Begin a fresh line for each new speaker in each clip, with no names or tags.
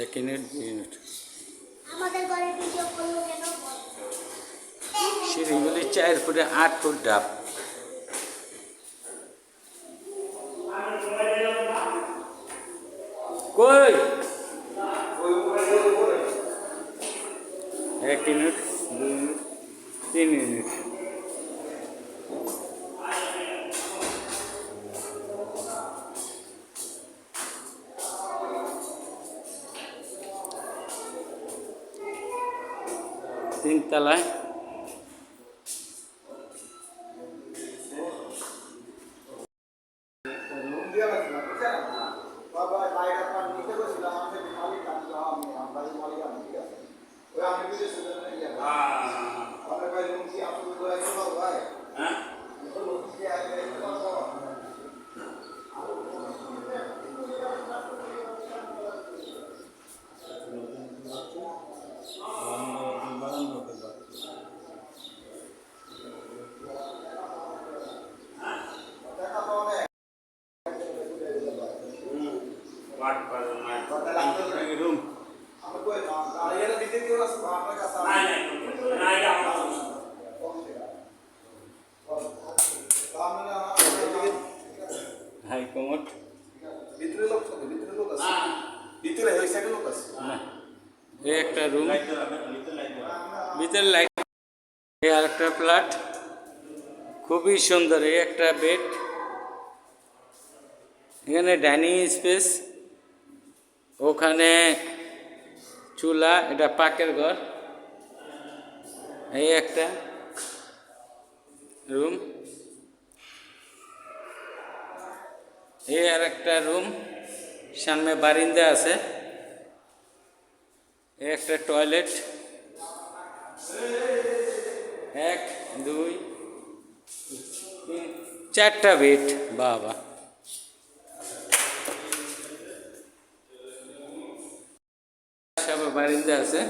1 unit 2 unit
আমাদের ঘরে video করলো কেন?
সিঁড়িগুলি 4 ফুটে 8 ফুট ডাব। কই 1 ইউনিট 2 ইউনিট 3 ইউনিট। তিনতলায় রুম হাই কমোড
ভিতরে লোক থাকে, ভিতরে লোক আছে, ভিতরে ওই সাইডে লোক আছে।
এই একটা রুম, ভিতরে লাইট, এই আর একটা ফ্ল্যাট, খুবই সুন্দর। এই একটা বেড, এখানে ডাইনিং স্পেস, ওখানে চুলা, এটা পাকের ঘর। এই একটা রুম, এই আর একটা রুম, সামনে বারিন্দা আছে। এই একটা টয়লেট, 1 2 3 4টা বেড। বাবা, সব বারিন্দা আছে।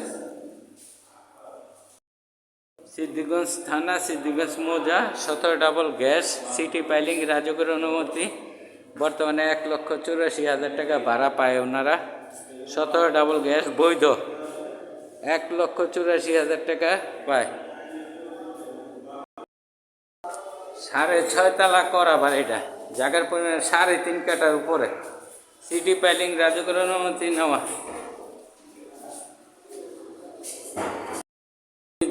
সিদ্ধিগঞ্জ থানা, সিদ্ধিগঞ্জ মৌজা, 17 ডাবল গ্যাস, সিটি পাইলিং, রাজকের অনুমতি। বর্তমানে 1,84,000 টাকা ভাড়া পায় ওনারা। 17 ডাবল গ্যাস বৈধ, 1,84,000 টাকা পায়। 6.5 তলা করা বাড়িটা, জায়গার পরিমাণ 3.5 কাঠার উপরে। সিটি পাইলিং, রাজকের অনুমতি নেওয়া।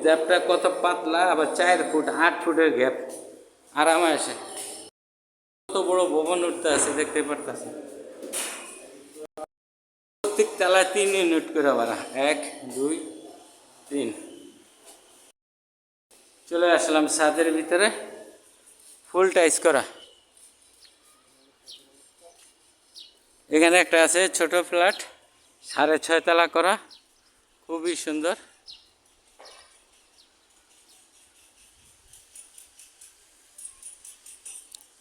গ্যাপটা কত পাতলা, আবার 4 ফুট 8 ফুটের গ্যাপ আরামে আসে। কত বড় ভবন উঠতে আছে দেখতে পারতেছে। প্রত্যেক তলায় 3 ইউনিট করে ভাড়া, 1 2 3। চলে আসলাম ছাদের ভিতরে, ফুল টাইস করা। এখানে একটা আছে ছোট ফ্ল্যাট, 6.5 তলা করা, খুবই সুন্দর।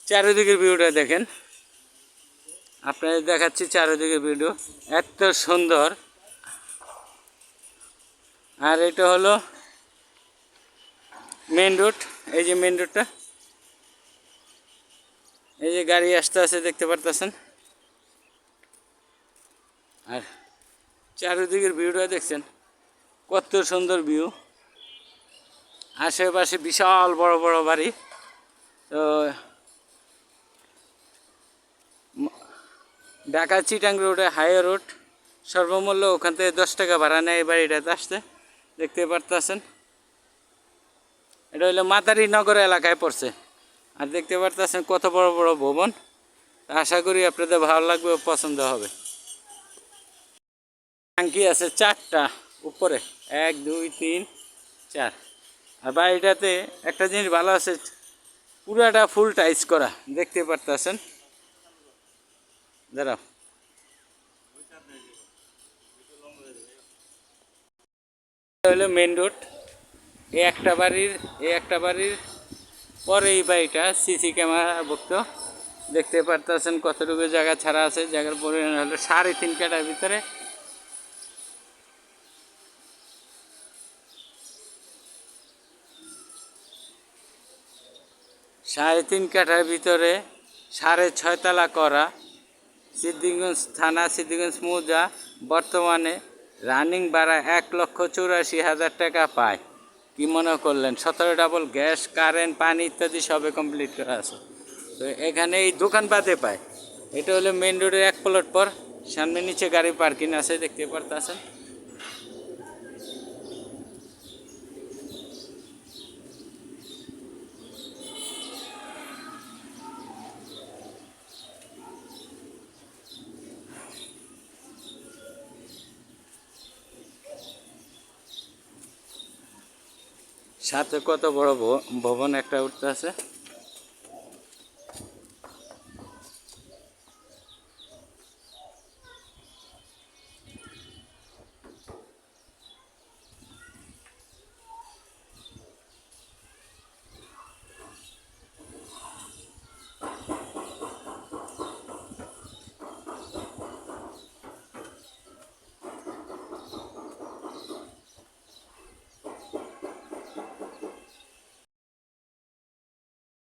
চারিদিকের ভিউটা দেখেন, আপনাদের দেখাচ্ছি চারিদিকের ভিডিও, এত সুন্দর। আর এটা হলো মেন রোড, এই যে মেন রোডটা, এই যে গাড়ি আসতে আছে দেখতে পারতেছেন। আর চারিদিকের ভিউটা দেখছেন, কত সুন্দর ভিউ। আশেপাশে বিশাল বড় বড় বাড়ি। তো ঢাকা চিটাং রোডে হাইওয়ে রোড, সর্বমূল্য ওখান থেকে 10 টাকা ভাড়া নেয় এই বাড়িটাতে আসতে, দেখতে পারতেছেন। এটা হলো মাদারী নগর এলাকায় পড়ছে। আর দেখতে পারতেছেন কত বড় বড় ভবন। আশা করি আপনাদের ভালো লাগবে, পছন্দ হবে। ট্যাঙ্কি আছে 4টা উপরে, 1 2 3 4। আর বাড়িটাতে একটা জিনিস ভালো আছে, পুরাটা ফুল টাইস করা, দেখতে পারতেছেন। দাঁড়াও, হলো মেন রোড। এই একটা বাড়ির পরে এই বাড়িটা সিসি ক্যামেরা ভুক্ত, দেখতে পারতেছেন কতটুকু জায়গা ছাড়া আছে। জায়গার পরিমাণ হলো 3.5 কাঠার ভিতরে। 3.5 কাঠার ভিতরে 6.5 তলা করা। সিদ্ধিগঞ্জ থানা, সিদ্ধিগঞ্জ মৌজা, বর্তমানে রানিং ভাড়া 1,84,000 টাকা পায়। কি মনে করলেন, 17 ডাবল গ্যাস, কারেন্ট, পানি ইত্যাদি সবে কমপ্লিট করা আছে। তো এখানে এই দোকানপাতে পায়। এটা হলো মেন রোডের 1 প্লট পর, সামনে নিচে গাড়ি পার্কিং আছে দেখতে পারতেছেন। সাথে কত বড় ভবন একটা উঠতে আছে।